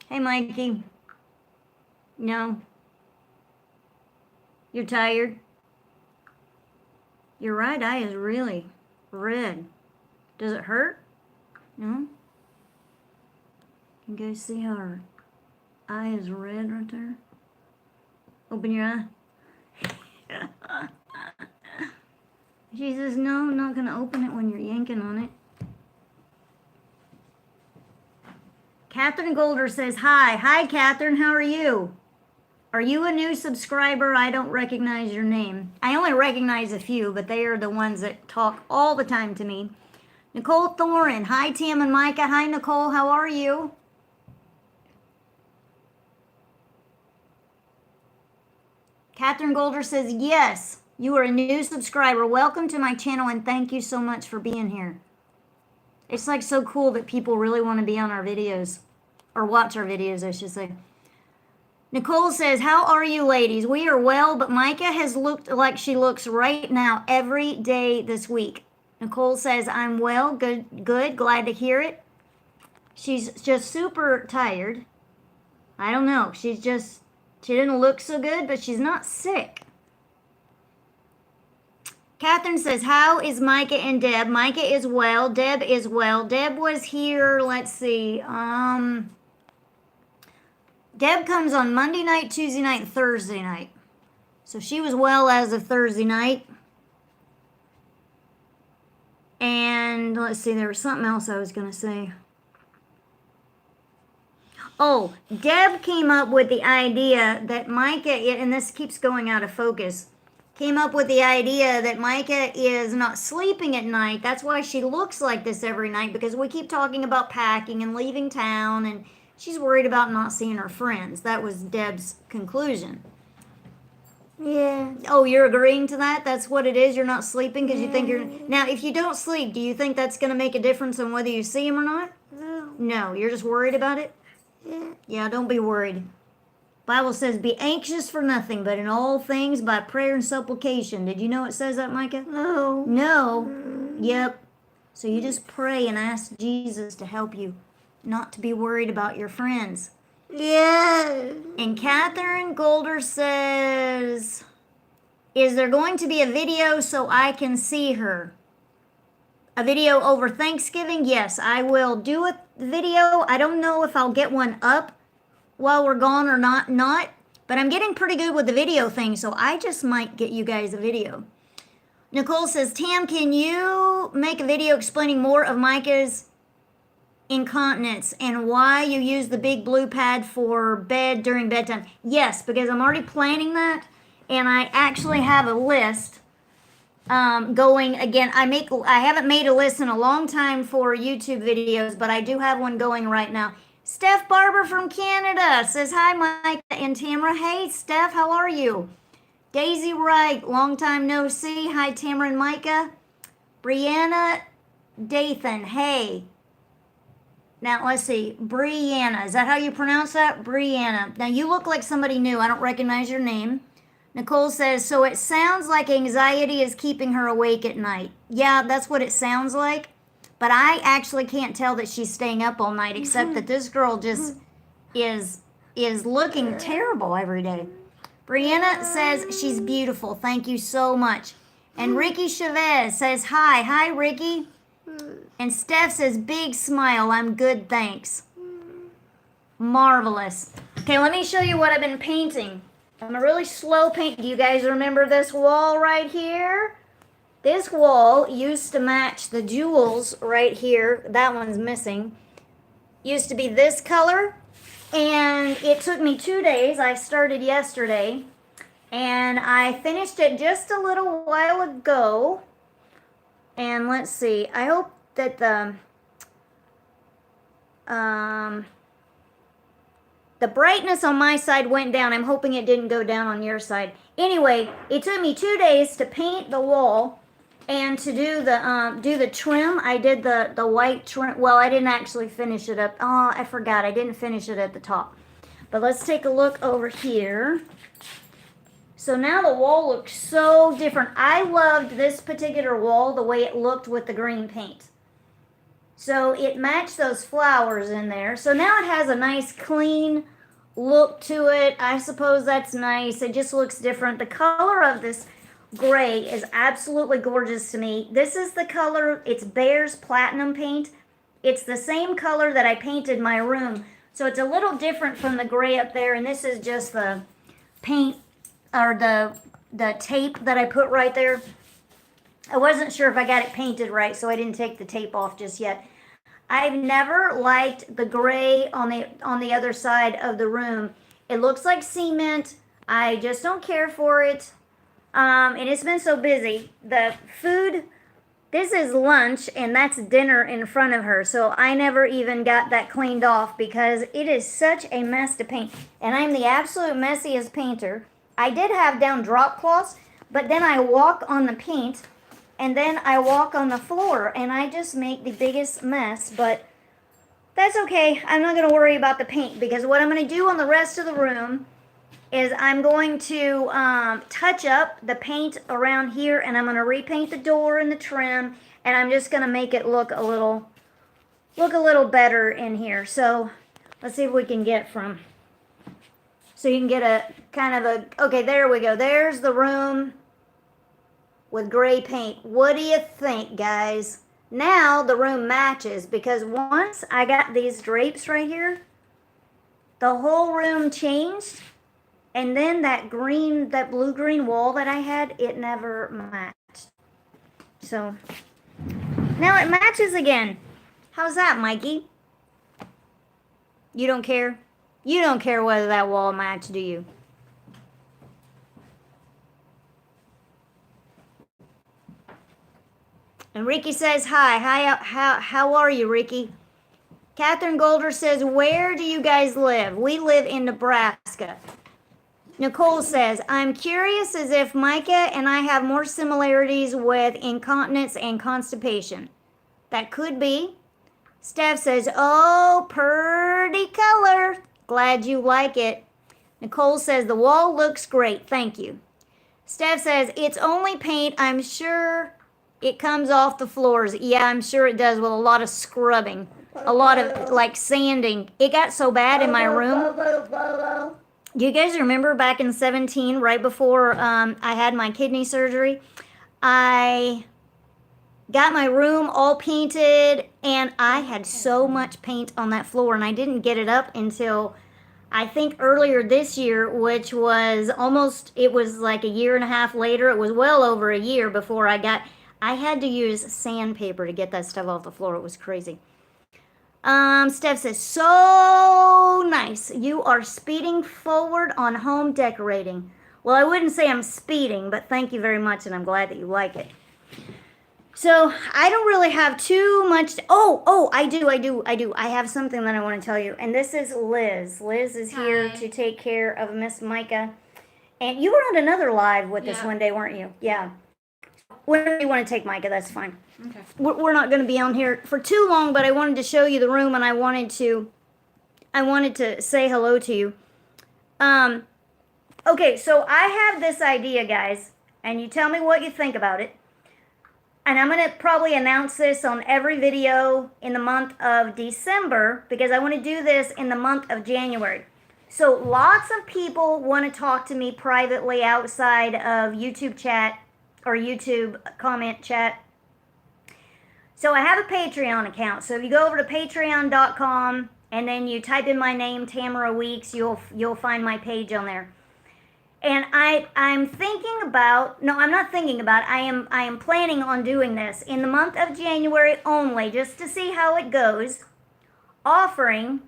Hey, Mikey. No. You're tired? Your right eye is really red. Does it hurt? No? You guys see how her eye is red right there? Open your eye. She says, no, I'm not going to open it when you're yanking on it. Catherine Golder says, hi. Hi, Catherine. How are you? Are you a new subscriber? I don't recognize your name. I only recognize a few, but they are the ones that talk all the time to me. Nicole Thorin. Hi, Tam and Micah. Hi, Nicole. How are you? Catherine Golder says, yes, you are a new subscriber. Welcome to my channel, and thank you so much for being here. It's like so cool that people really want to be on our videos, or watch our videos, I should say. Nicole says, how are you ladies? We are well, but Micah has looked like she looks right now every day this week. Nicole says, I'm well, good, glad to hear it. She's just super tired. I don't know, she didn't look so good, but she's not sick. Catherine says, how is Micah and Deb? Micah is well, Deb is well. Deb was here, let's see, Deb comes on Monday night, Tuesday night, and Thursday night. So she was well as of Thursday night. And let's see, there was something else I was going to say. Oh, Deb came up with the idea that Micah, and this keeps going out of focus, came up with the idea that Micah is not sleeping at night. That's why she looks like this every night, because we keep talking about packing and leaving town, and she's worried about not seeing her friends. That was Deb's conclusion. Yeah. Oh, you're agreeing to that? That's what it is? You're not sleeping because you think you're... Now, if you don't sleep, do you think that's going to make a difference on whether you see him or not? No. No, you're just worried about it? Yeah. Yeah, don't be worried. Bible says, be anxious for nothing, but in all things by prayer and supplication. Did you know it says that, Micah? No. No? Yep. So you just pray and ask Jesus to help you not to be worried about your friends. Yeah. And Catherine Golder says, is there going to be a video so I can see her? A video over Thanksgiving? Yes, I will do a video. I don't know if I'll get one up while we're gone or not, but I'm getting pretty good with the video thing, so I just might get you guys a video. Nicole says, Tam, can you make a video explaining more of Micah's incontinence and why you use the big blue pad for bed during bedtime? Yes, because I'm already planning that, and I actually have a list going. Again, I haven't made a list in a long time for YouTube videos, but I do have one going right now. Steph Barber from Canada says, hi, Micah and Tamara. Hey, Steph, how are you? Daisy Wright, long time no see. Hi, Tamara and Micah. Brianna Dathan, hey. Now, let's see. Brianna, is that how you pronounce that? Brianna. Now, you look like somebody new. I don't recognize your name. Nicole says, so it sounds like anxiety is keeping her awake at night. Yeah, that's what it sounds like. But I actually can't tell that she's staying up all night, except that this girl just is looking terrible every day. Brianna says she's beautiful. Thank you so much. And Ricky Chavez says, hi. Hi, Ricky. And Steph says, big smile. I'm good, thanks. Marvelous. Okay, let me show you what I've been painting. I'm a really slow paint. Do you guys remember this wall right here? This wall used to match the jewels right here. That one's missing. Used to be this color. And it took me 2 days. I started yesterday. And I finished it just a little while ago. And let's see. I hope that the brightness on my side went down. I'm hoping it didn't go down on your side. Anyway, it took me 2 days to paint the wall and to do the trim. I did the white trim. Well, I didn't actually finish it up. Oh, I forgot. I didn't finish it at the top. But let's take a look over here. So now the wall looks so different. I loved this particular wall, the way it looked with the green paint. So it matched those flowers in there. So now it has a nice clean look to it. I suppose that's nice. It just looks different. The color of this gray is absolutely gorgeous to me. This is the color, it's Bear's Platinum paint. It's the same color that I painted my room. So it's a little different from the gray up there, and this is just the paint, or the tape that I put right there. I wasn't sure if I got it painted right, so I didn't take the tape off just yet. I've never liked the gray on the other side of the room. It looks like cement. I just don't care for it. And it's been so busy. The food, this is lunch, and that's dinner in front of her. So I never even got that cleaned off because it is such a mess to paint. And I'm the absolute messiest painter. I did have down drop cloths, but then I walk on the paint, and then I walk on the floor, and I just make the biggest mess, but that's okay. I'm not going to worry about the paint, because what I'm going to do on the rest of the room is I'm going to touch up the paint around here, and I'm going to repaint the door and the trim, and I'm just going to make it look a little better in here. So let's see if we can get from, so you can get a kind of a, okay, there we go. There's the room with gray paint. What do you think, guys? Now the room matches, because once I got these drapes right here, the whole room changed, and then that blue-green wall that I had, it never matched. So now it matches again. How's that, Mikey? You don't care? You don't care whether that wall matched, do you? And Ricky says, hi, how are you, Ricky? Catherine Golder says, where do you guys live? We live in Nebraska. Nicole says, I'm curious as if Micah and I have more similarities with incontinence and constipation. That could be. Steph says, oh, pretty color. Glad you like it. Nicole says, the wall looks great. Thank you. Steph says, it's only paint. I'm sure it comes off the floors. Yeah, I'm sure it does, with a lot of scrubbing. A lot of, like, sanding. It got so bad in my room. Do you guys remember back in 2017, right before I had my kidney surgery? I got my room all painted, and I had so much paint on that floor, and I didn't get it up until, I think, earlier this year, which was almost, it was like a year and a half later. It was well over a year before I had to use sandpaper to get that stuff off the floor. It was crazy. Steph says, so nice. You are speeding forward on home decorating. Well, I wouldn't say I'm speeding, but thank you very much, and I'm glad that you like it. So I don't really have too much. I do. I have something that I want to tell you, and this is Liz. Liz is here to take care of Miss Micah. And you were on another live with us one day, weren't you? Yeah. Whenever you want to take Micah, that's fine. Okay. We're not going to be on here for too long, but I wanted to show you the room, and I wanted to say hello to you. Okay, so I have this idea, guys, and you tell me what you think about it. And I'm going to probably announce this on every video in the month of December, because I want to do this in the month of January. So lots of people want to talk to me privately outside of YouTube chat or YouTube comment chat. So I have a Patreon account. So if you go over to patreon.com and then you type in my name, Tamera Weeks, you'll find my page on there. And I'm thinking about, no, I'm not thinking about, I am planning on doing this in the month of January only, just to see how it goes, offering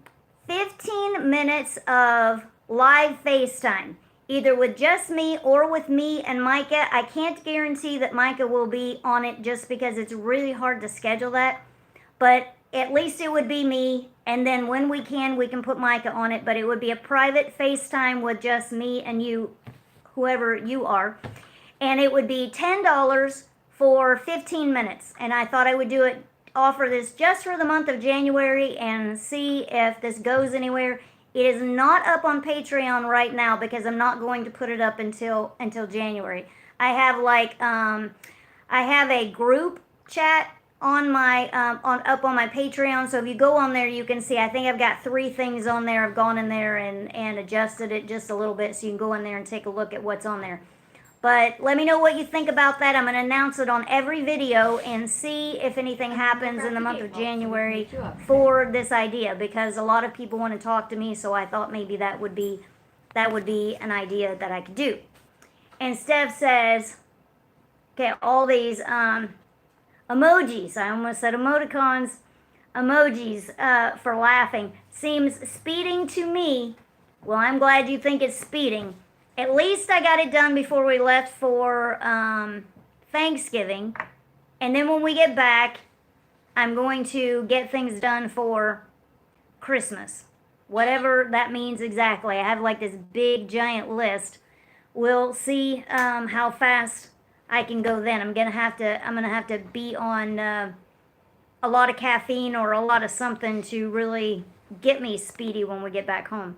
15 minutes of live FaceTime, either with just me or with me and Micah. I can't guarantee that Micah will be on it just because it's really hard to schedule that, but at least it would be me, and then when we can put Micah on it, but it would be a private FaceTime with just me and you, whoever you are, and it would be $10 for 15 minutes, and I thought I would offer this just for the month of January and see if this goes anywhere. It is not up on Patreon right now because I'm not going to put it up until January. I have I have a group chat on my up on my Patreon. So if you go on there, you can see. I think I've got 3 things on there. I've gone in there and adjusted it just a little bit, so you can go in there and take a look at what's on there. But let me know what you think about that. I'm going to announce it on every video and see if anything happens in the month of January for this idea, because a lot of people want to talk to me, so I thought maybe that would be an idea that I could do. And Steph says, okay, all these emojis, I almost said emoticons, emojis for laughing, seems speeding to me. Well, I'm glad you think it's speeding. At least I got it done before we left for Thanksgiving. And then when we get back, I'm going to get things done for Christmas. Whatever that means exactly. I have like this big giant list. We'll see how fast I can go then. I'm gonna have to be on a lot of caffeine or a lot of something to really get me speedy when we get back home.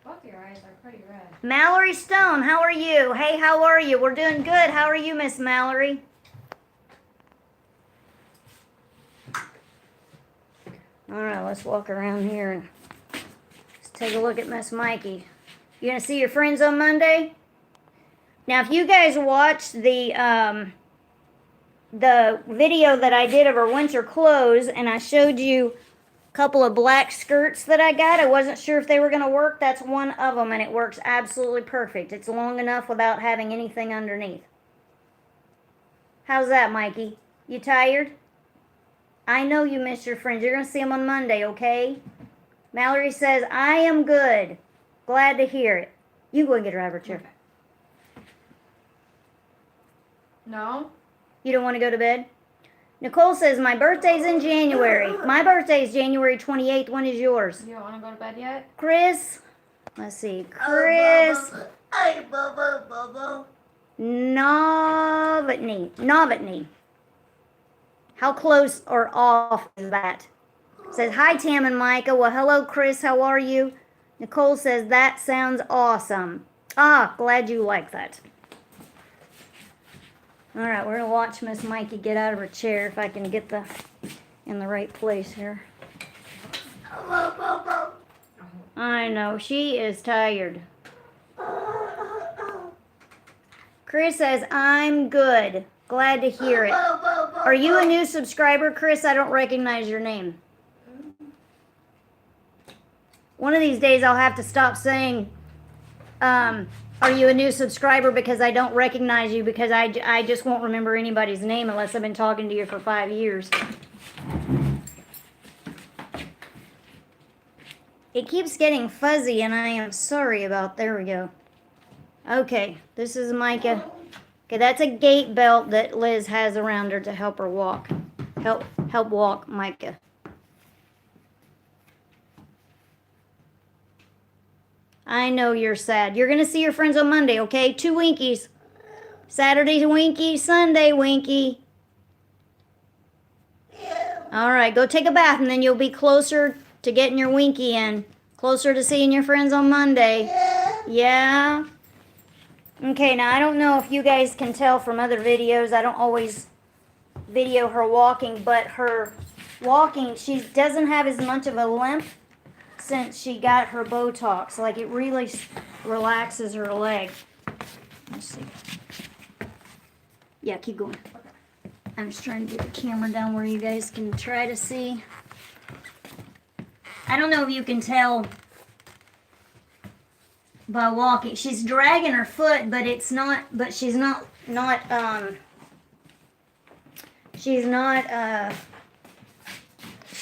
Both your eyes are pretty red. Mallory Stone, how are you? Hey, how are you? We're doing good. How are you, Miss Mallory? All right, let's walk around here and let's take a look at Miss Mikey. You gonna see your friends on Monday? Now, if you guys watched the video that I did of her winter clothes, and I showed you a couple of black skirts that I got, I wasn't sure if they were gonna work. That's one of them, and it works absolutely perfect. It's long enough without having anything underneath. How's that, Mikey? You tired? I know you miss your friends. You're going to see them on Monday, okay? Mallory says, I am good. Glad to hear it. You go and get a driver chair. Okay. No. You don't want to go to bed? Nicole says, my birthday's in January. My birthday's January 28th. When is yours? You don't want to go to bed yet? Chris. Let's see. Chris. Novotny. How close or off is that? Says, hi, Tam and Micah. Well, hello, Chris. How are you? Nicole says, that sounds awesome. Ah, glad you like that. All right, we're going to watch Miss Mikey get out of her chair if I can get in the right place here. I know, she is tired. Chris says, I'm good. Glad to hear it. Are you a new subscriber, Chris? I don't recognize your name. One of these days I'll have to stop saying, are you a new subscriber, because I don't recognize you, because I just won't remember anybody's name unless I've been talking to you for 5 years. It keeps getting fuzzy and I am sorry about, there we go. Okay, this is Micah. Okay, that's a gait belt that Liz has around her to help her walk. Help walk Micah. I know you're sad. You're going to see your friends on Monday, okay? 2 Winkies. Saturday Winky, Sunday Winky. All right, go take a bath and then you'll be closer to getting your Winky in. Closer to seeing your friends on Monday. Yeah. Okay, now I don't know if you guys can tell from other videos. I don't always video her walking, but her walking, she doesn't have as much of a limp since she got her Botox. Like, it really relaxes her leg. Let's see. Yeah, keep going. I'm just trying to get the camera down where you guys can try to see. I don't know if you can tell by walking. She's dragging her foot, but it's not, but she's not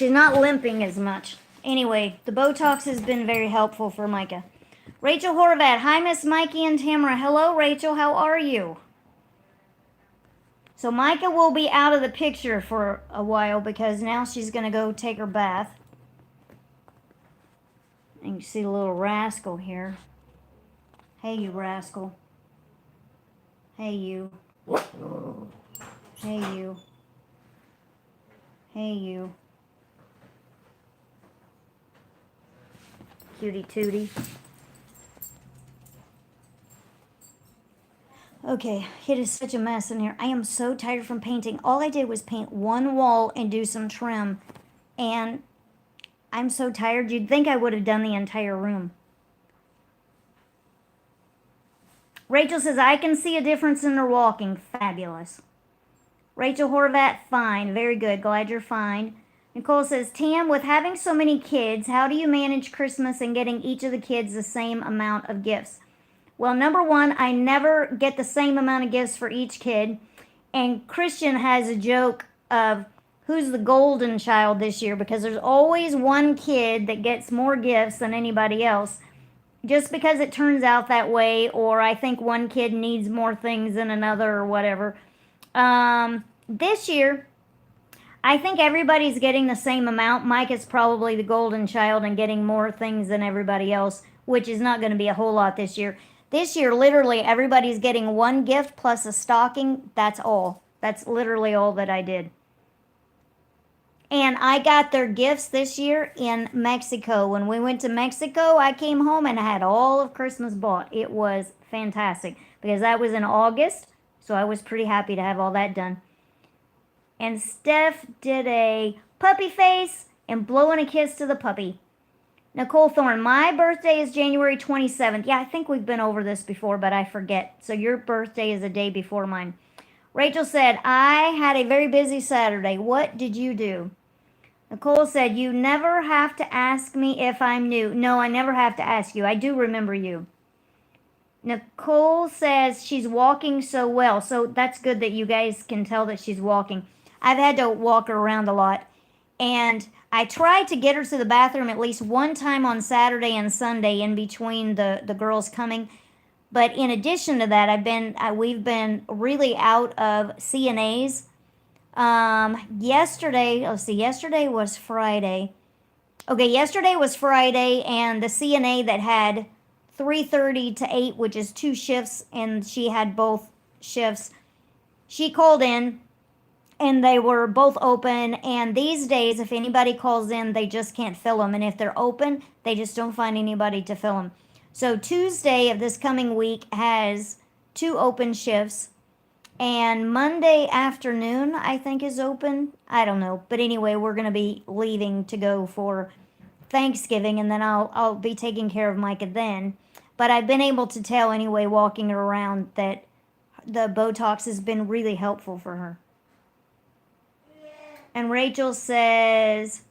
limping as much. Anyway, the Botox has been very helpful for Micah. Rachel Horvat, hi Miss Mikey and Tamara. Hello Rachel, how are you? So Micah will be out of the picture for a while because now she's going to go take her bath. And you see the little rascal here. Hey, you rascal. Hey, you. Hey, you. Hey, you. Cutie tootie. Okay, it is such a mess in here. I am so tired from painting. All I did was paint one wall and do some trim. And I'm so tired. You'd think I would have done the entire room. Rachel says, I can see a difference in her walking. Fabulous. Rachel Horvat, fine. Very good. Glad you're fine. Nicole says, Tam, with having so many kids, how do you manage Christmas and getting each of the kids the same amount of gifts? Well, number one, I never get the same amount of gifts for each kid. And Christian has a joke of who's the golden child this year, because there's always one kid that gets more gifts than anybody else. Just because it turns out that way, or I think one kid needs more things than another or whatever. This year, I think everybody's getting the same amount. Micah's probably the golden child and getting more things than everybody else, which is not going to be a whole lot this year. This year, literally, everybody's getting one gift plus a stocking. That's all. That's literally all that I did. And I got their gifts this year in Mexico. When we went to Mexico, I came home and had all of Christmas bought. It was fantastic because that was in August, so I was pretty happy to have all that done. And Steph did a puppy face and blowing a kiss to the puppy. Nicole Thorne, my birthday is January 27th. Yeah, I think we've been over this before, but I forget. So your birthday is a day before mine. Rachel said, I had a very busy Saturday. What did you do? Nicole said, you never have to ask me if I'm new. No, I never have to ask you. I do remember you. Nicole says she's walking so well. So that's good that you guys can tell that she's walking. I've had to walk her around a lot. And I tried to get her to the bathroom at least one time on Saturday and Sunday in between the girls coming. But in addition to that, we've been really out of CNAs. Yesterday was Friday. Okay, yesterday was Friday, and the CNA that had 3:30 to 8, which is 2 shifts, and she had both shifts, she called in, and they were both open, and these days, if anybody calls in, they just can't fill them, and if they're open, they just don't find anybody to fill them. So Tuesday of this coming week has 2 open shifts, and Monday afternoon, I think, is open. I don't know. But anyway, we're going to be leaving to go for Thanksgiving, and then I'll be taking care of Micah then. But I've been able to tell anyway, walking her around, that the Botox has been really helpful for her. And Rachel says,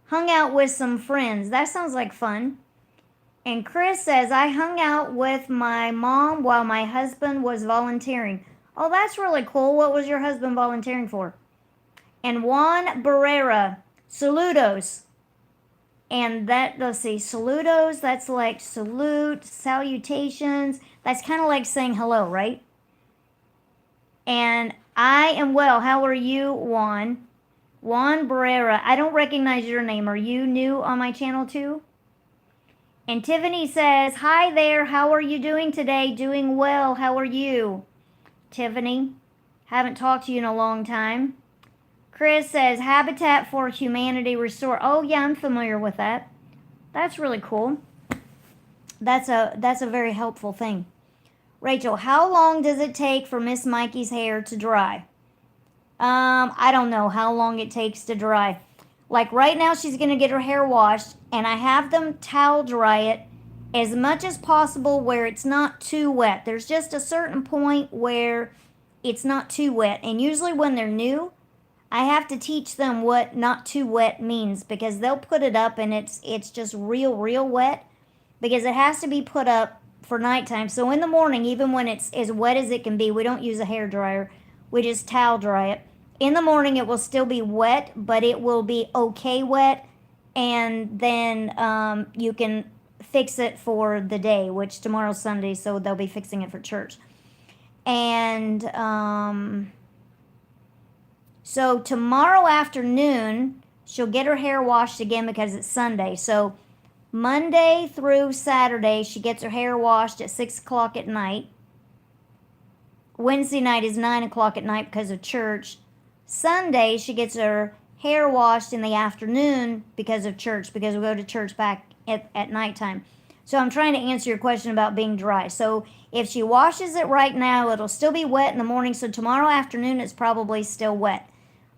hung out with some friends. That sounds like fun. And Chris says, I hung out with my mom while my husband was volunteering. Oh, that's really cool. What was your husband volunteering for? And Juan Barrera, saludos. And that, let's see, saludos, that's like salute, salutations. That's kind of like saying hello, right? And I am well. How are you, Juan? Juan Barrera. I don't recognize your name. Are you new on my channel too? And Tiffany says, hi there. How are you doing today? Doing well. How are you? Tiffany, haven't talked to you in a long time. Chris says, Habitat for Humanity Restore. Oh, yeah, I'm familiar with that. That's really cool. That's a very helpful thing. Rachel, how long does it take for Miss Mikey's hair to dry? I don't know how long it takes to dry. Like right now, she's going to get her hair washed, and I have them towel dry it as much as possible where it's not too wet. There's just a certain point where it's not too wet. And usually when they're new, I have to teach them what not too wet means, because they'll put it up and it's just real wet, because it has to be put up for nighttime. So in the morning, even when it's as wet as it can be, we don't use a hair dryer. We just towel dry it. In the morning, it will still be wet, but it will be okay wet. And then you can fix it for the day, which tomorrow's Sunday, so they'll be fixing it for church. And so tomorrow afternoon, she'll get her hair washed again because it's Sunday. So Monday through Saturday, she gets her hair washed at 6 o'clock at night. Wednesday night is 9 o'clock at night because of church. Sunday, she gets her hair washed in the afternoon because of church, because we go to church back at nighttime. So I'm trying to answer your question about being dry. So if she washes it right now, it'll still be wet in the morning. So tomorrow afternoon, it's probably still wet.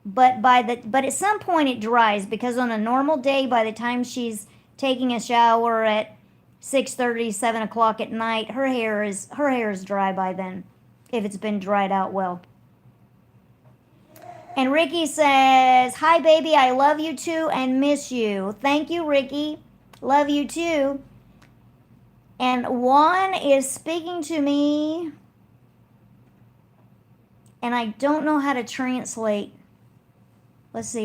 But at some point it dries, because on a normal day, by the time she's taking a shower at 6:30, 7 o'clock at night, her hair is dry by then, if it's been dried out well. And Ricky says, "Hi baby, I love you too and miss you." Thank you, Ricky. Love you too. And Juan is speaking to me, and I don't know how to translate. Let's see.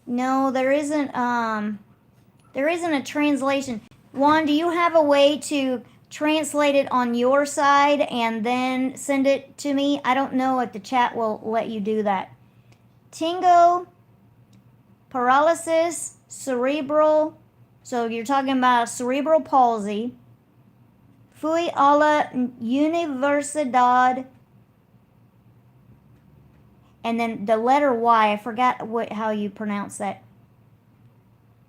No, there isn't a translation. Juan, do you have a way to translate it on your side and then send it to me? I don't know if the chat will let you do that. Tingo, paralysis, cerebral. So you're talking about cerebral palsy. Fui a la universidad. And then the letter Y, I forgot how you pronounce that.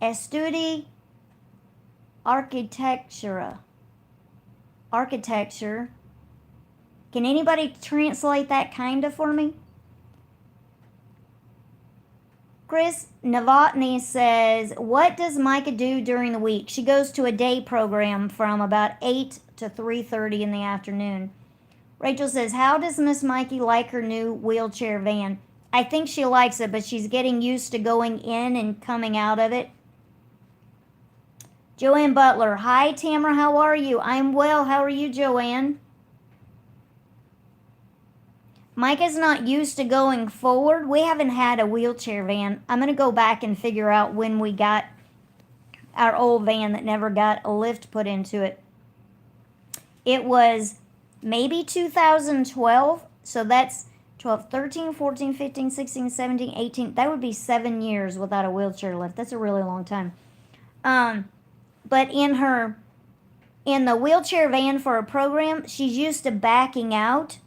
Estudi architectura. Architecture. Can anybody translate that kind of for me? Chris Novotny says, "What does Micah do during the week?" She goes to a day program from about 8 to 3:30 in the afternoon. Rachel says, "How does Miss Mikey like her new wheelchair van?" I think she likes it, but she's getting used to going in and coming out of it. Joanne Butler, "Hi Tamara, how are you?" I'm well. How are you, Joanne? Micah's not used to going forward. We haven't had a wheelchair van. I'm going to go back and figure out when we got our old van that never got a lift put into it. It was maybe 2012. So that's 12, 13, 14, 15, 16, 17, 18. That would be 7 years without a wheelchair lift. That's a really long time. But in the wheelchair van for a program, she's used to backing out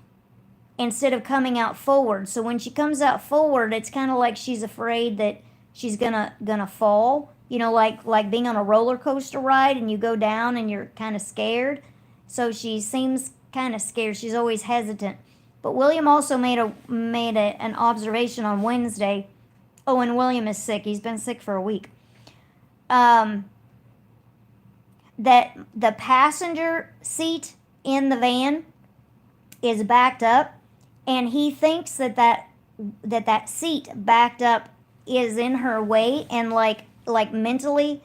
instead of coming out forward. So when she comes out forward, it's kind of like she's afraid that she's gonna fall. You know, like being on a roller coaster ride and you go down and you're kind of scared. So she seems kind of scared. She's always hesitant. But William also made an observation on Wednesday. Oh, and William is sick. He's been sick for a week. That the passenger seat in the van is backed up, and he thinks that seat backed up is in her way, and like mentally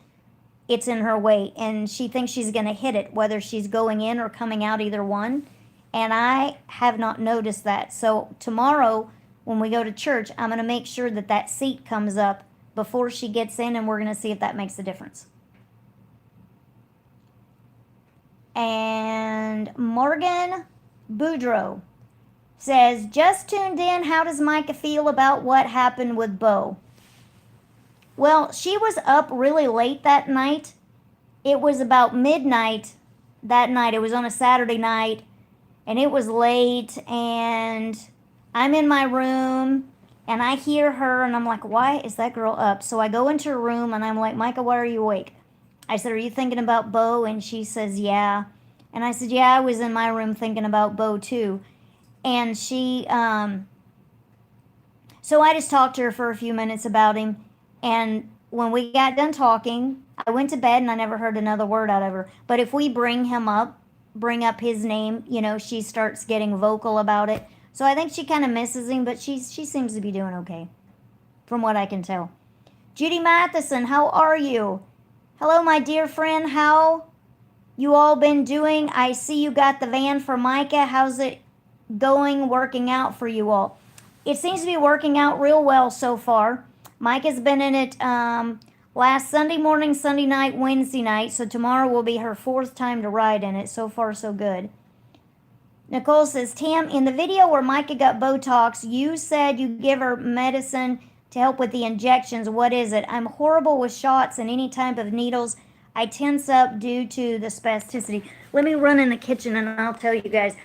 it's in her way, and she thinks she's going to hit it, whether she's going in or coming out, either one. And I have not noticed that. So tomorrow when we go to church, I'm going to make sure that seat comes up before she gets in, and we're going to see if that makes a difference. And Morgan Boudreau says, "Just tuned in. How does Micah feel about what happened with Bo?" Well, she was up really late that night. It was about midnight that night. It was on a Saturday night, and it was late, and I'm in my room, and I hear her, and I'm like, why is that girl up? So I go into her room, and I'm like, "Micah, why are you awake?" I said, "Are you thinking about Bo?" And she says, "Yeah." And I said, "Yeah, I was in my room thinking about Bo too." And she, so I just talked to her for a few minutes about him. And when we got done talking, I went to bed and I never heard another word out of her. But if we bring up his name, you know, she starts getting vocal about it. So I think she kind of misses him, but she seems to be doing okay, from what I can tell. Judy Matheson, how are you? Hello, my dear friend. How you all been doing? I see you got the van for Micah. How's it going, working out for you all? It seems to be working out real well so far. Micah's been in it last Sunday morning, Sunday night, Wednesday night. So tomorrow will be her 4th time to ride in it. So far, so good. Nicole says, "Tam, in the video where Micah got Botox, you said you give her medicine to help with the injections. What is it?" I'm horrible with shots and any type of needles. I tense up due to the spasticity. Let me run in the kitchen and I'll tell you guys.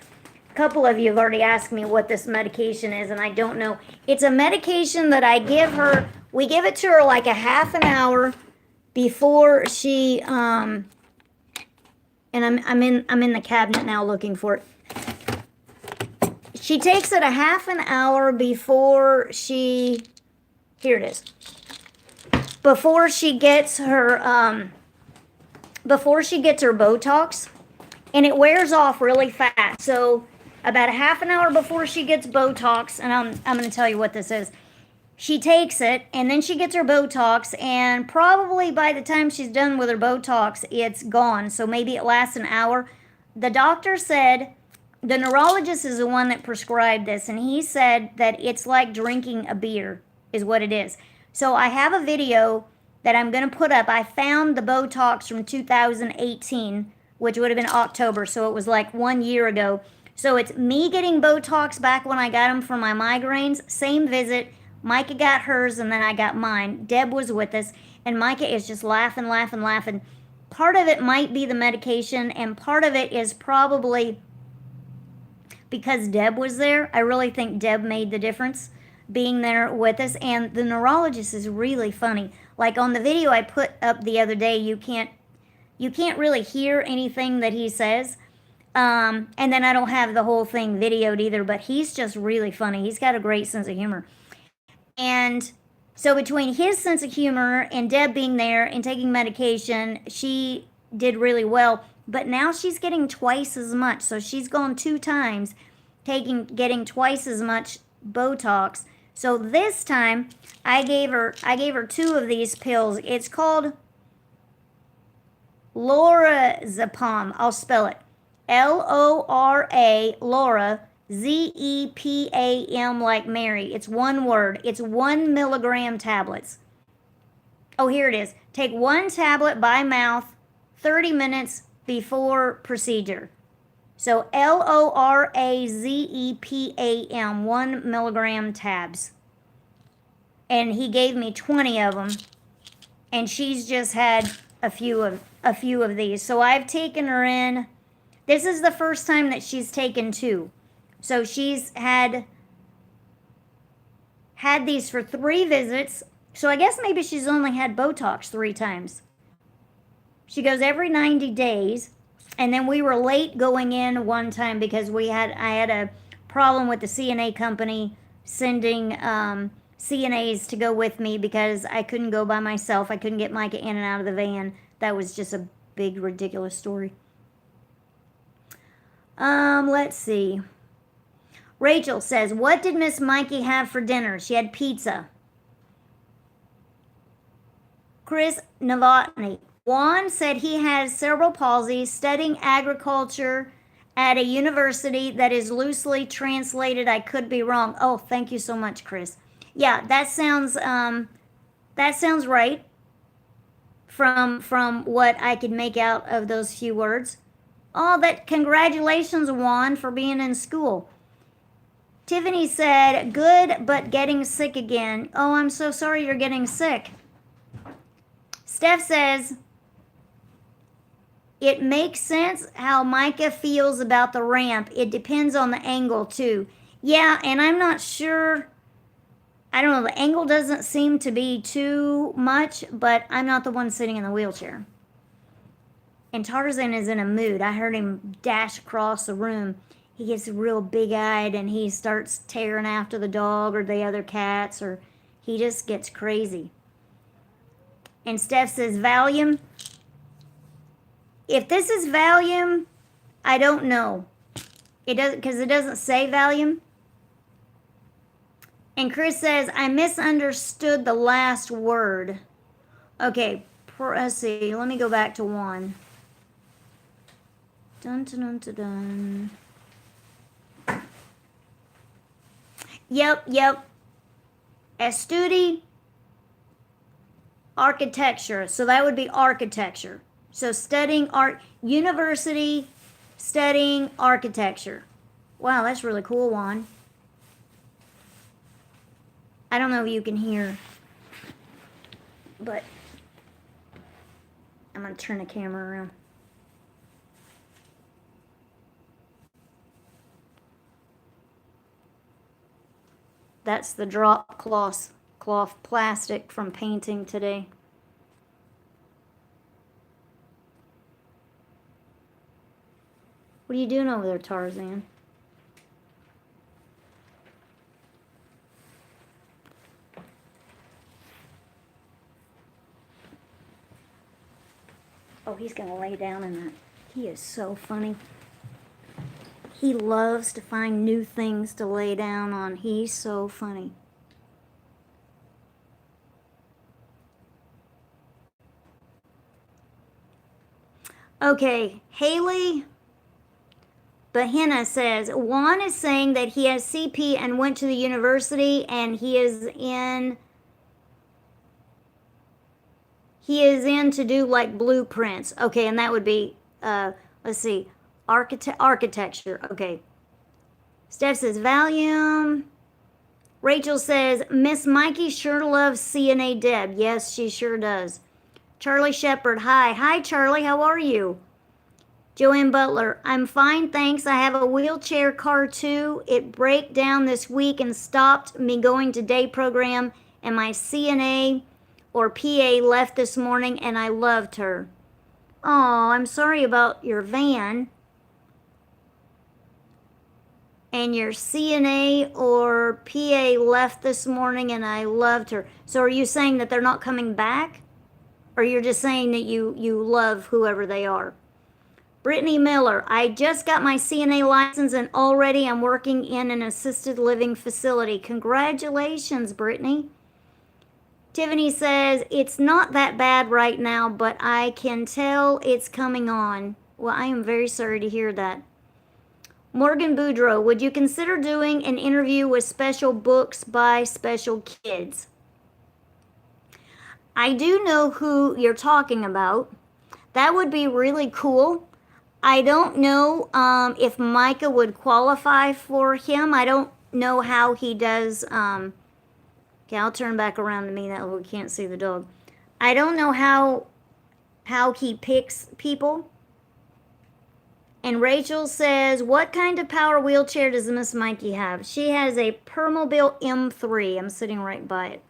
A couple of you have already asked me what this medication is, and I don't know. It's a medication that I give her. We give it to her like a half an hour before she, and I'm in the cabinet now looking for it. She takes it a half an hour before she, here it is, before she gets her Botox, and it wears off really fast. So about a half an hour before she gets Botox, and I'm going to tell you what this is. She takes it, and then she gets her Botox, and probably by the time she's done with her Botox, it's gone. So maybe it lasts an hour. The doctor said, the neurologist is the one that prescribed this, and he said that it's like drinking a beer, is what it is. So I have a video that I'm going to put up. I found the Botox from 2018, which would have been October, so it was like 1 year ago. So it's me getting Botox back when I got them for my migraines. Same visit. Micah got hers, and then I got mine. Deb was with us, and Micah is just laughing, laughing, laughing. Part of it might be the medication, and part of it is probably because Deb was there. I really think Deb made the difference being there with us. And the neurologist is really funny. Like on the video I put up the other day, you can't really hear anything that he says. And then I don't have the whole thing videoed either, but he's just really funny. He's got a great sense of humor. And so between his sense of humor and Deb being there and taking medication, she did really well. But now she's getting twice as much. So she's gone 2 times, getting twice as much Botox. So this time I gave her 2 of these pills. It's called lorazepam. I'll spell it. L-O-R-A, Laura, Z-E-P-A-M like Mary. It's one word. It's 1 milligram tablets. Oh, here it is. Take 1 tablet by mouth 30 minutes before procedure. So Lorazepam, 1 milligram tabs. And he gave me 20 of them. And she's just had a few of these. So I've taken her in. This is the first time that she's taken 2. So she's had these for 3 visits. So I guess maybe she's only had Botox 3 times. She goes every 90 days. And then we were late going in one time because I had a problem with the CNA company sending CNAs to go with me because I couldn't go by myself. I couldn't get Micah in and out of the van. That was just a big, ridiculous story. Let's see. Rachel says, what did Miss Mikey have for dinner? She had pizza. Chris Novotny. Juan said he has cerebral palsy, studying agriculture at a university that is loosely translated. I could be wrong. Oh, thank you so much, Chris. Yeah, that sounds right from what I could make out of those few words. Oh, congratulations, Juan, for being in school. Tiffany said, good, but getting sick again. Oh, I'm so sorry you're getting sick. Steph says, it makes sense how Micah feels about the ramp. It depends on the angle, too. Yeah, and I'm not sure. I don't know. The angle doesn't seem to be too much, but I'm not the one sitting in the wheelchair. And Tarzan is in a mood. I heard him dash across the room. He gets real big-eyed, and he starts tearing after the dog or the other cats, or he just gets crazy. And Steph says, Valium. If this is Valium, I don't know. It doesn't, because it doesn't say Valium. And Chris says, I misunderstood the last word. Okay, let's see. Let me go back to 1. Dun, dun, dun, dun, dun. Yep. Estudi architecture. So that would be architecture. So studying university, studying architecture. Wow, that's really cool, Juan. I don't know if you can hear, but I'm going to turn the camera around. That's the drop cloth plastic from painting today. What are you doing over there, Tarzan? Oh, he's gonna lay down in that. He is so funny. He loves to find new things to lay down on. He's so funny. Okay, Haley Bahina says, Juan is saying that he has CP and went to the university and he is in to do like blueprints. Okay, and that would be, let's see, architecture. Okay. Steph says, Valium. Rachel says, Miss Mikey sure loves CNA Deb. Yes, she sure does. Charlie Shepard, hi. Hi, Charlie, how are you? Joanne Butler, I'm fine, thanks. I have a wheelchair car too. It broke down this week and stopped me going to day program, and my CNA or PA left this morning, and I loved her. Oh, I'm sorry about your van. And your CNA or PA left this morning, and I loved her. So are you saying that they're not coming back? Or you're just saying that you love whoever they are? Brittany Miller, I just got my CNA license and already I'm working in an assisted living facility. Congratulations, Brittany. Tiffany says, it's not that bad right now, but I can tell it's coming on. Well, I am very sorry to hear that. Morgan Boudreau, would you consider doing an interview with special books by special kids? I do know who you're talking about. That would be really cool. I don't know if Micah would qualify for him. I don't know how he does. Okay, I'll turn back around to me. That way we can't see the dog. I don't know how he picks people. And Rachel says, what kind of power wheelchair does Miss Mikey have? She has a Permobil M3. I'm sitting right by it.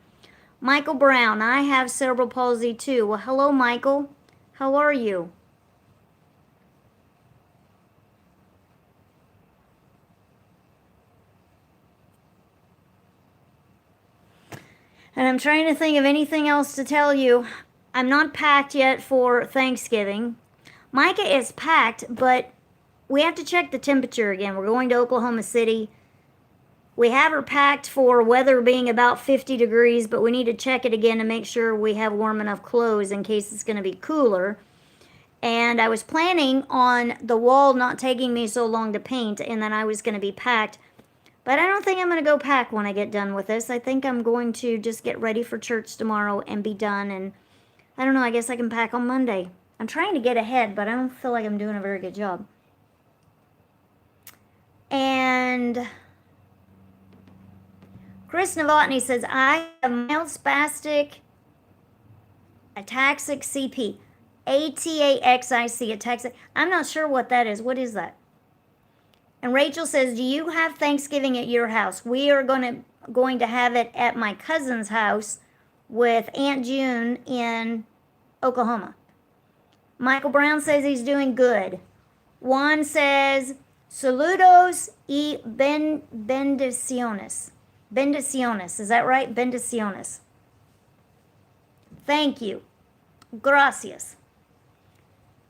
Michael Brown, I have cerebral palsy too. Well, hello, Michael. How are you? And I'm trying to think of anything else to tell you. I'm not packed yet for Thanksgiving. Micah is packed, but we have to check the temperature again. We're going to Oklahoma City. We have her packed for weather being about 50 degrees, but we need to check it again to make sure we have warm enough clothes in case it's going to be cooler. And I was planning on the wall not taking me so long to paint, and then I was going to be packed. But I don't think I'm going to go pack when I get done with this. I think I'm going to just get ready for church tomorrow and be done. And I don't know, I guess I can pack on Monday. I'm trying to get ahead, but I don't feel like I'm doing a very good job. And Chris Novotny says, I have mild spastic ataxic CP. ATAXIC, ataxic. I'm not sure what that is. What is that? And Rachel says, do you have Thanksgiving at your house? We are going to have it at my cousin's house with Aunt June in Oklahoma. Michael Brown says he's doing good. Juan says, saludos y bendiciones. Bendiciones, is that right? Bendiciones. Thank you. Gracias.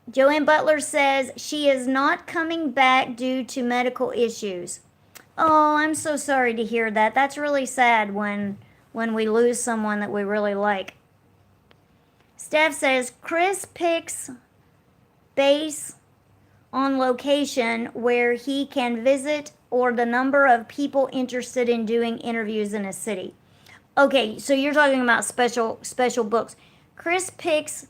Joanne Butler says she is not coming back due to medical issues. Oh, I'm so sorry to hear that. That's really sad when we lose someone that we really like. Steph says Chris picks base on location where he can visit or the number of people interested in doing interviews in a city. Okay, so you're talking about special books. Chris picks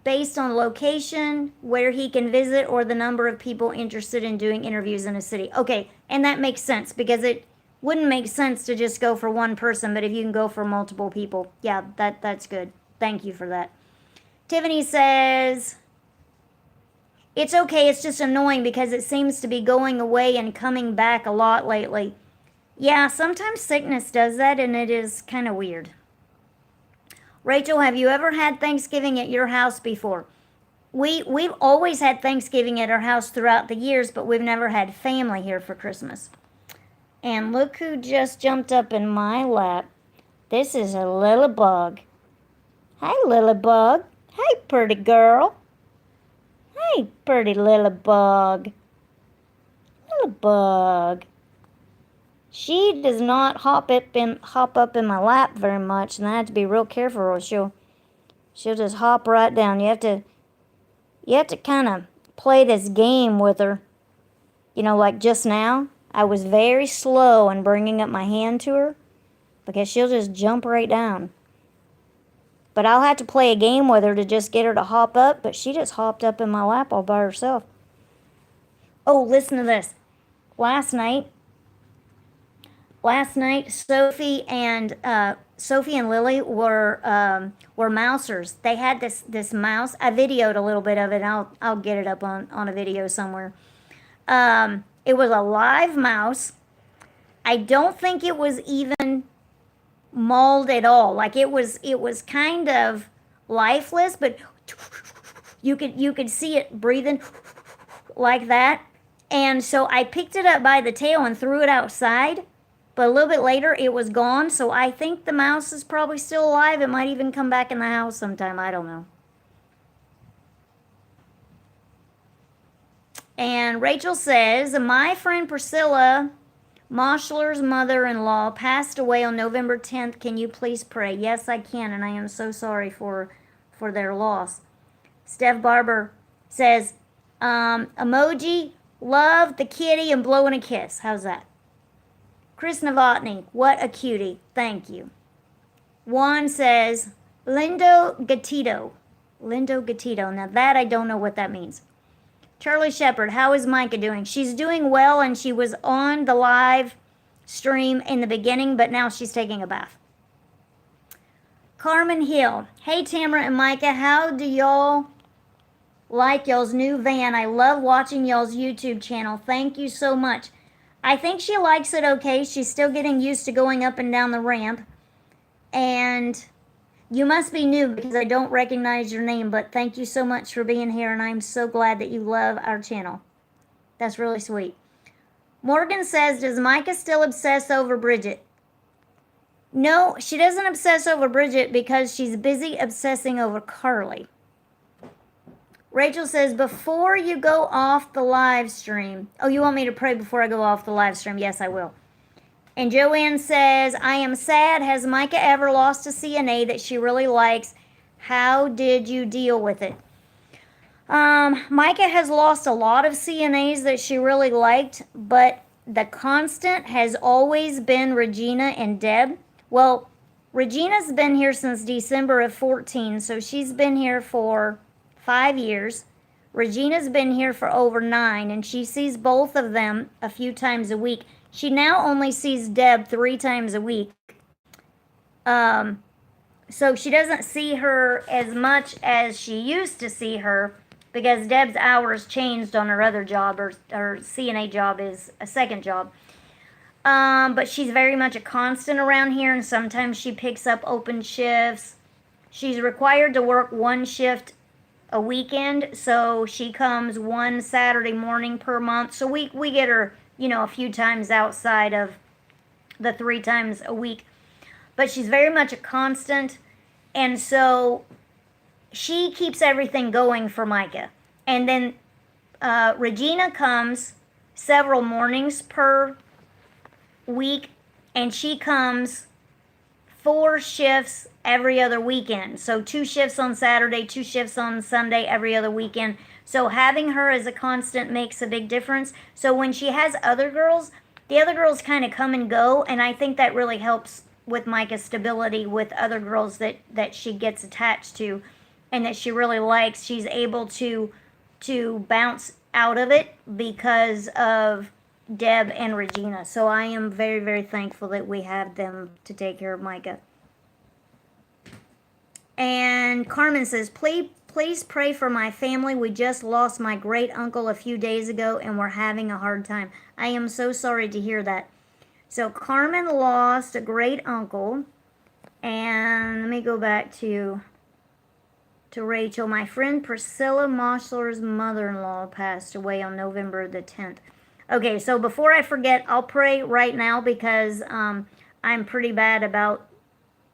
based on location where he can visit or the number of people interested in doing interviews in a city. Okay, and that makes sense because it wouldn't make sense to just go for one person, but if you can go for multiple people, yeah, that's good. Thank you for that. Tiffany says, it's okay, it's just annoying because it seems to be going away and coming back a lot lately. Yeah, sometimes sickness does that and it is kind of weird. Rachel, have you ever had Thanksgiving at your house before? we've always had Thanksgiving at our house throughout the years, but we've never had family here for Christmas. And look who just jumped up in my lap. This is a little bug. Hi, little bug. Hi, pretty girl. Hi, pretty little bug. Little bug. She does not hop up in my lap very much, and I have to be real careful, or she'll just hop right down. You have to kind of play this game with her. You know, like just now, I was very slow in bringing up my hand to her because she'll just jump right down. But I'll have to play a game with her to just get her to hop up, but she just hopped up in my lap all by herself. Oh, listen to this. Last night, Sophie and Lily were mousers. They had this mouse. I videoed a little bit of it. I'll get it up on a video somewhere. It was a live mouse. I don't think it was even mauled at all. Like it was kind of lifeless, but you could see it breathing like that. And so I picked it up by the tail and threw it outside. But a little bit later, it was gone. So I think the mouse is probably still alive. It might even come back in the house sometime. I don't know. And Rachel says, my friend Priscilla Moschler's mother-in-law passed away on November 10th. Can you please pray? Yes, I can, and I am so sorry for their loss. Steph Barber says, emoji, love the kitty, and blowing a kiss. How's that? Chris Novotny, what a cutie. Thank you. Juan says, Lindo Gatito. Lindo Gatito. Now that I don't know what that means. Charlie Shepard, how is Micah doing? She's doing well, and she was on the live stream in the beginning, but now she's taking a bath. Carmen Hill, hey Tamera and Micah, how do y'all like y'all's new van? I love watching y'all's YouTube channel. Thank you so much. I think she likes it okay. She's still getting used to going up and down the ramp. And you must be new because I don't recognize your name, but thank you so much for being here, and I'm so glad that you love our channel. That's really sweet. Morgan says, does Micah still obsess over Bridget? No, she doesn't obsess over Bridget because she's busy obsessing over Carly. Rachel says, before you go off the live stream. Oh, you want me to pray before I go off the live stream? Yes, I will. And Joanne says, I am sad. Has Micah ever lost a CNA that she really likes? How did you deal with it? Micah has lost a lot of CNAs that she really liked, but the constant has always been Regina and Deb. Well, Regina's been here since December of 14, so she's been here for 5 years. Regina's been here for over 9, and she sees both of them a few times a week. She now only sees Deb 3 times a week. So she doesn't see her as much as she used to see her because Deb's hours changed on her other job. Her CNA job is a second job. But she's very much a constant around here, and sometimes she picks up open shifts. She's required to work 1 shift a weekend, so she comes 1 Saturday morning per month. So we get her, you know, a few times outside of the 3 times a week. But she's very much a constant, and so she keeps everything going for Micah. And then Regina comes several mornings per week, and she comes 4 shifts every other weekend. So 2 shifts on Saturday, 2 shifts on Sunday, every other weekend. So having her as a constant makes a big difference. So when she has other girls, the other girls kind of come and go, and I think that really helps with Micah's stability with other girls that she gets attached to and that she really likes. She's able to bounce out of it because of Deb and Regina. So I am very, very thankful that we have them to take care of Micah. And Carmen says, please pray for my family. We just lost my great uncle a few days ago and we're having a hard time. I am so sorry to hear that. So Carmen lost a great uncle. And let me go back to to Rachel. My friend Priscilla Moschler's mother-in-law passed away on November the 10th. Okay, so before I forget, I'll pray right now because I'm pretty bad about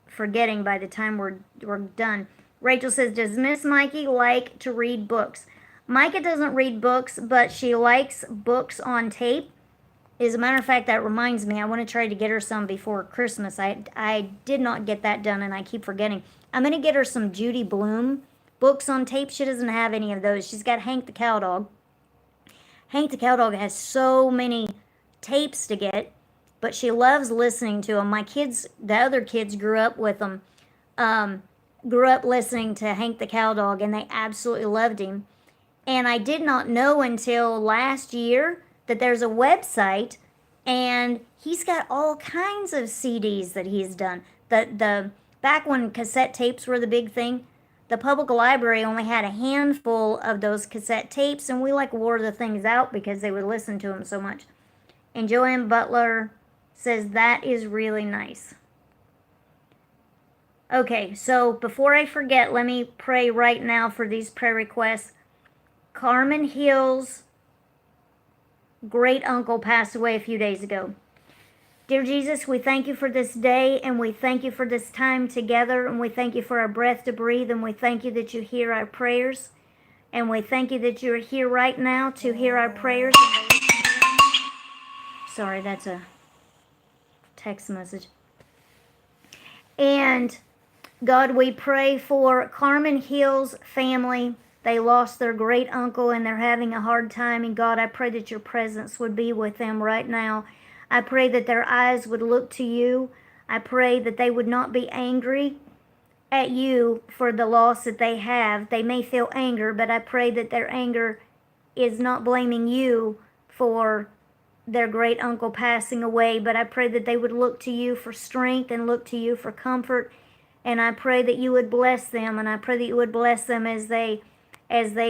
forgetting by the time we're done. Rachel says, does Miss Mikey like to read books? Micah doesn't read books, but she likes books on tape. As a matter of fact, that reminds me, I want to try to get her some before Christmas. I did not get that done, and I keep forgetting. I'm going to get her some Judy Blume books on tape. She doesn't have any of those. She's got Hank the Cowdog. Hank the Cowdog has so many tapes to get, but she loves listening to them. My kids, the other kids grew up with them, grew up listening to Hank the Cowdog, and they absolutely loved him. And I did not know until last year that there's a website, and he's got all kinds of CDs that he's done. The back when cassette tapes were the big thing, the public library only had a handful of those cassette tapes, and we wore the things out because they would listen to them so much. And Joanne Butler says that is really nice. Okay, so before I forget, let me pray right now for these prayer requests. Carmen Hill's great uncle passed away a few days ago. Dear Jesus, we thank you for this day, and we thank you for this time together, and we thank you for our breath to breathe, and we thank you that you hear our prayers, and we thank you that you're here right now to hear our prayers. Sorry, that's a text message. And God, we pray for Carmen Hill's family. They lost their great uncle, and they're having a hard time. And God, I pray that your presence would be with them right now. I pray that their eyes would look to you. I pray that they would not be angry at you for the loss that they have. They may feel anger, but I pray that their anger is not blaming you for their great uncle passing away, but I pray that they would look to you for strength and look to you for comfort. And I pray that you would bless them, and I pray that you would bless them as they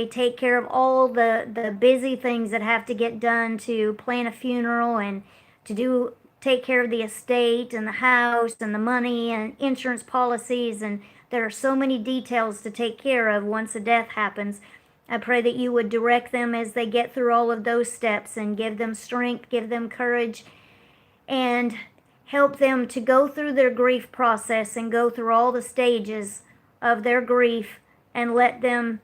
take care of all the busy things that have to get done to plan a funeral and to take care of the estate and the house and the money and insurance policies. And there are so many details to take care of once a death happens. I pray that you would direct them as they get through all of those steps and give them strength, give them courage, and help them to go through their grief process and go through all the stages of their grief, and let them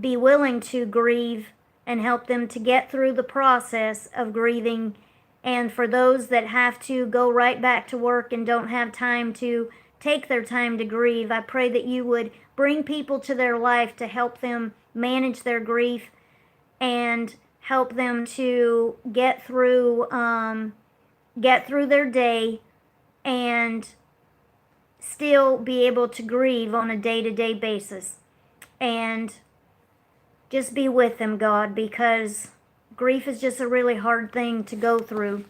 be willing to grieve and help them to get through the process of grieving. And for those that have to go right back to work and don't have time to take their time to grieve, I pray that you would bring people to their life to help them manage their grief and help them to get through their day and still be able to grieve on a day-to-day basis. And just be with them, God, because grief is just a really hard thing to go through.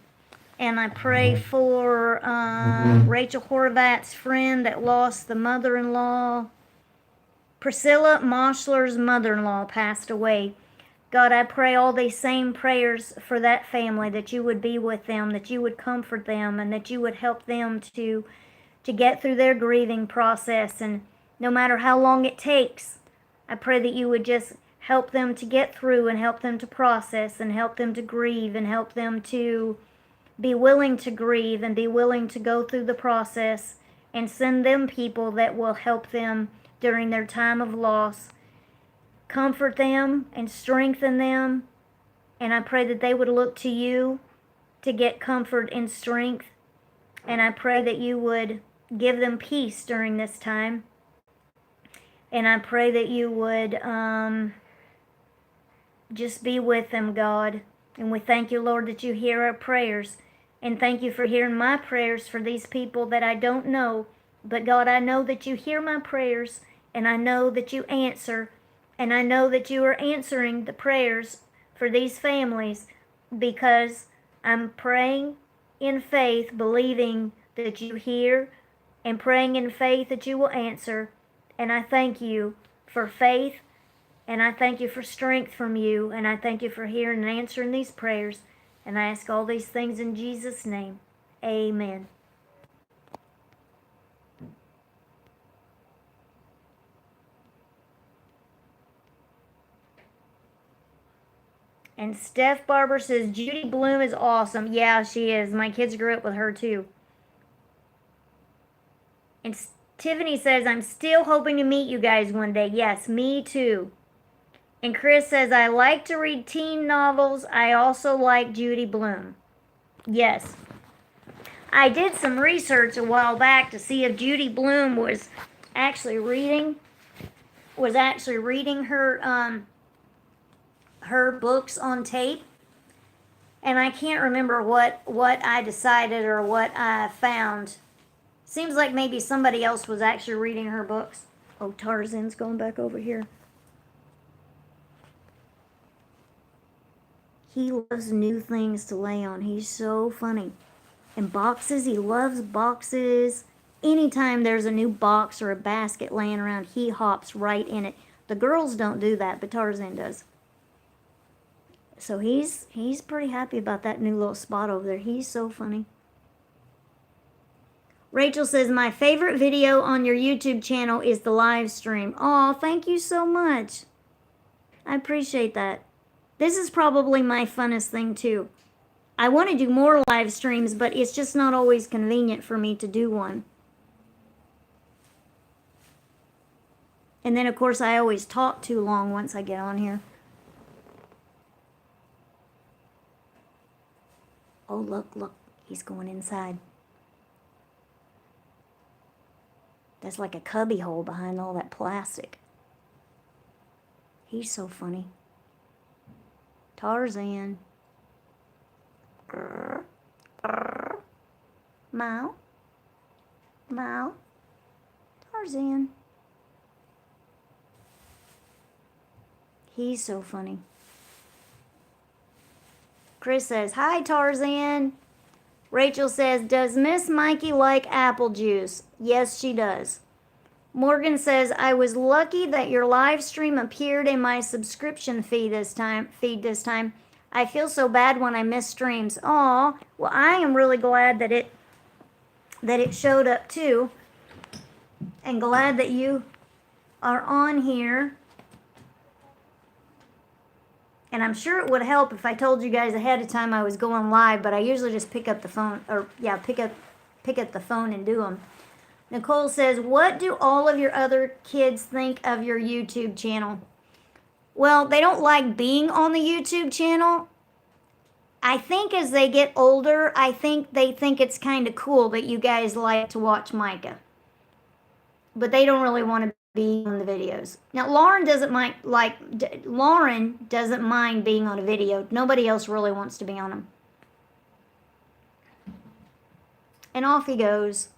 And I pray for Rachel Horvat's friend that lost the mother-in-law. Priscilla Moschler's mother-in-law passed away. God, I pray all these same prayers for that family, that you would be with them, that you would comfort them, and that you would help them to get through their grieving process. And no matter how long it takes, I pray that you would just help them to get through and help them to process and help them to grieve and help them to be willing to grieve and be willing to go through the process, and send them people that will help them during their time of loss. Comfort them and strengthen them, and I pray that they would look to you to get comfort and strength, and I pray that you would give them peace during this time, and I pray that you would just be with them, God. And we thank you, Lord, that you hear our prayers, and thank you for hearing my prayers for these people that I don't know. But God, I know that you hear my prayers, and I know that you answer, and I know that you are answering the prayers for these families, because I'm praying in faith, believing that you hear, and praying in faith that you will answer. And I thank you for faith, and I thank you for strength from you, and I thank you for hearing and answering these prayers. And I ask all these things in Jesus' name. Amen. And Steph Barber says, Judy Bloom is awesome. Yeah, she is. My kids grew up with her too. And Tiffany says, I'm still hoping to meet you guys one day. Yes, me too. And Chris says, I like to read teen novels. I also like Judy Bloom. Yes. I did some research a while back to see if Judy Bloom was actually reading her books on tape. And I can't remember what I decided or what I found. Seems like maybe somebody else was actually reading her books. Oh, Tarzan's going back over here. He loves new things to lay on. He's so funny. And boxes, he loves boxes. Anytime there's a new box or a basket laying around, he hops right in it. The girls don't do that, but Tarzan does. So he's pretty happy about that new little spot over there. He's so funny. Rachel says, my favorite video on your YouTube channel is the live stream. Aw, thank you so much. I appreciate that. This is probably my funnest thing too. I want to do more live streams, but it's just not always convenient for me to do one. And then, of course, I always talk too long once I get on here. Oh, look. He's going inside. That's like a cubby hole behind all that plastic. He's so funny. Tarzan. Grr, grr. Meow. Meow. Tarzan. He's so funny. Chris says, hi, Tarzan. Rachel says, does Miss Mikey like apple juice? Yes, she does. Morgan says, I was lucky that your live stream appeared in my subscription feed this time. I feel so bad when I miss streams. Aw, well, I am really glad that it showed up too. And glad that you are on here. And I'm sure it would help if I told you guys ahead of time I was going live, but I usually just pick up the phone, pick up the phone and do them. Nicole says, what do all of your other kids think of your YouTube channel? Well, they don't like being on the YouTube channel. I think as they get older, I think they think it's kind of cool that you guys like to watch Micah. But they don't really want to be on the videos. Now, Lauren doesn't mind being on a video. Nobody else really wants to be on them. And off he goes.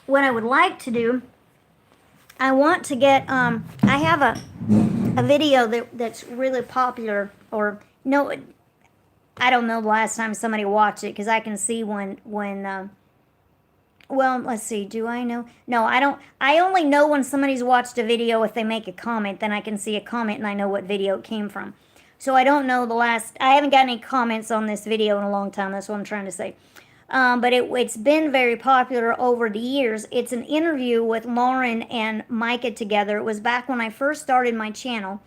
What I would like to do, I want to get, I have a video that's really popular, or no, I don't know the last time somebody watched it, because I can see when well, let's see, do I know? No, I don't. I only know when somebody's watched a video if they make a comment, then I can see a comment and I know what video it came from. So I don't know I haven't got any comments on this video in a long time, that's what I'm trying to say. But it's been very popular over the years. It's an interview with Lauren and Micah together. It was back when I first started my channel.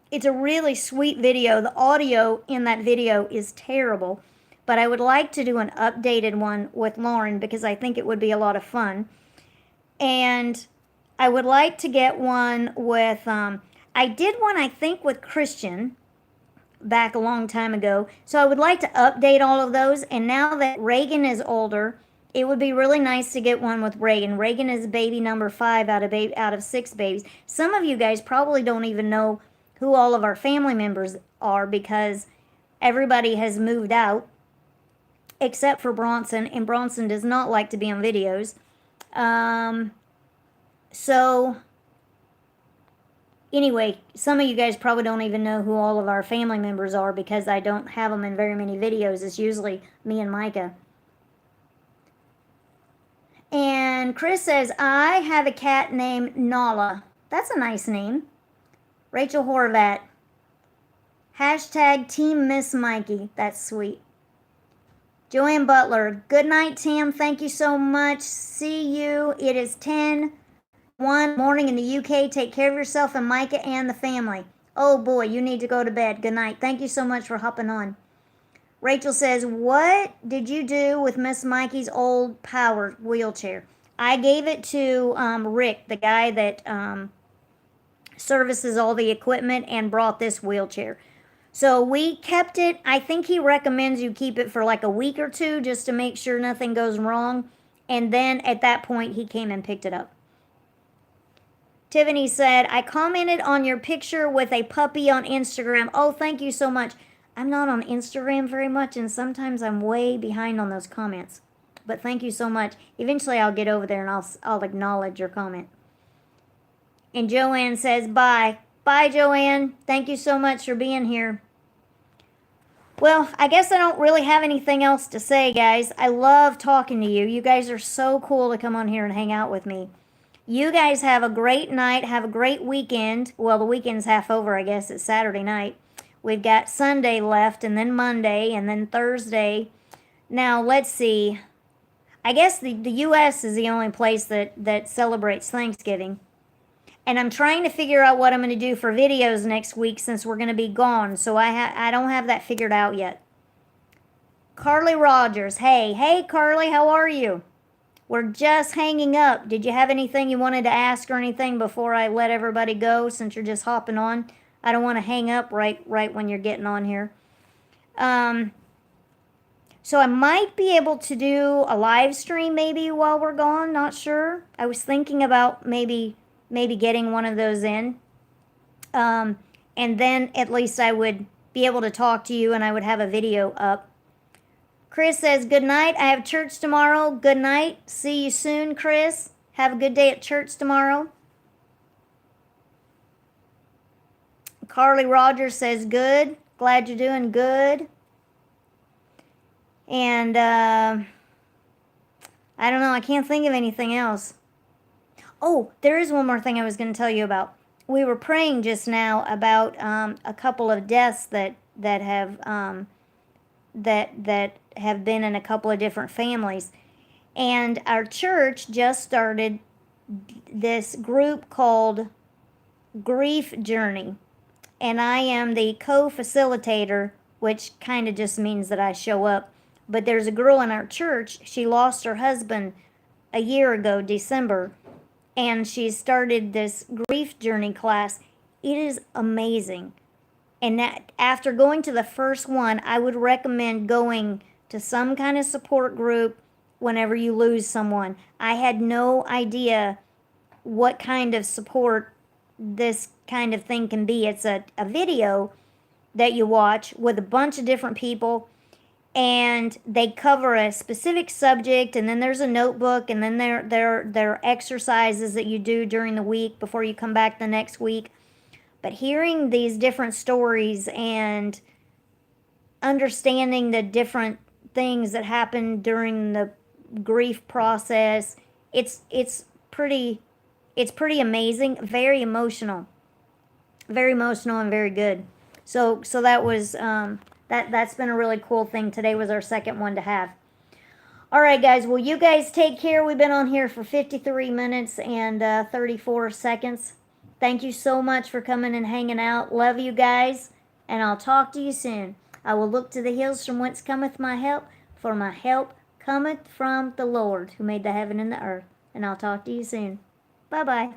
It's a really sweet video. The audio in that video is terrible. But I would like to do an updated one with Lauren because I think it would be a lot of fun. And I would like to get one with, I did one I think with Christian back a long time ago. So I would like to update all of those. And now that Reagan is older, it would be really nice to get one with Reagan. Reagan is baby number 5 out of 6 babies. Some of you guys probably don't even know who all of our family members are because everybody has moved out. Except for Bronson, and Bronson does not like to be on videos. So, anyway, some of you guys probably don't even know who all of our family members are because I don't have them in very many videos. It's usually me and Micah. And Chris says, I have a cat named Nala. That's a nice name. Rachel Horvat. Hashtag Team Miss Mikey. That's sweet. Joanne Butler, good night, Tam. Thank you so much. See you. It is 10:01 morning in the UK. Take care of yourself and Micah and the family. Oh boy, you need to go to bed. Good night. Thank you so much for hopping on. Rachel says, what did you do with Miss Mikey's old power wheelchair? I gave it to Rick, the guy that services all the equipment and brought this wheelchair. So we kept it. I think he recommends you keep it for like a week or two just to make sure nothing goes wrong. And then at that point, he came and picked it up. Tiffany said, I commented on your picture with a puppy on Instagram. Oh, thank you so much. I'm not on Instagram very much, and sometimes I'm way behind on those comments. But thank you so much. Eventually, I'll get over there and I'll acknowledge your comment. And Joanne says, bye. Bye, Joanne. Thank you so much for being here. Well, I guess I don't really have anything else to say, guys. I love talking to you. You guys are so cool to come on here and hang out with me. You guys have a great night. Have a great weekend. Well, the weekend's half over, I guess. It's Saturday night. We've got Sunday left, and then Monday, and then Thursday. Now, let's see. I guess the U.S. is the only place that celebrates Thanksgiving. And I'm trying to figure out what I'm going to do for videos next week since we're going to be gone. So I don't have that figured out yet. Carly Rogers. Hey, Carly, how are you? We're just hanging up. Did you have anything you wanted to ask or anything before I let everybody go since you're just hopping on? I don't want to hang up right when you're getting on here. So I might be able to do a live stream maybe while we're gone. Not sure. I was thinking about maybe getting one of those in. And then at least I would be able to talk to you and I would have a video up. Chris says, good night. I have church tomorrow. Good night. See you soon, Chris. Have a good day at church tomorrow. Carly Rogers says, good. Glad you're doing good. And I don't know. I can't think of anything else. Oh, there is one more thing I was going to tell you about. We were praying just now about a couple of deaths that have been in a couple of different families, and our church just started this group called Grief Journey, and I am the co-facilitator, which kind of just means that I show up. But there's a girl in our church. She lost her husband a year ago, December. And she started this grief journey class. It is amazing. And that, after going to the first one, I would recommend going to some kind of support group whenever you lose someone. I had no idea what kind of support this kind of thing can be. It's a video that you watch with a bunch of different people, and they cover a specific subject, and then there's a notebook, and then there are exercises that you do during the week before you come back the next week. But hearing these different stories and understanding the different things that happen during the grief process, it's pretty amazing, very emotional and very good. So that was that's been a really cool thing. Today was our second one to have. All right, guys. Well, you guys take care. We've been on here for 53 minutes and 34 seconds. Thank you so much for coming and hanging out. Love you guys, and I'll talk to you soon. I will look to the hills from whence cometh my help, for my help cometh from the Lord, who made the heaven and the earth. And I'll talk to you soon. Bye-bye.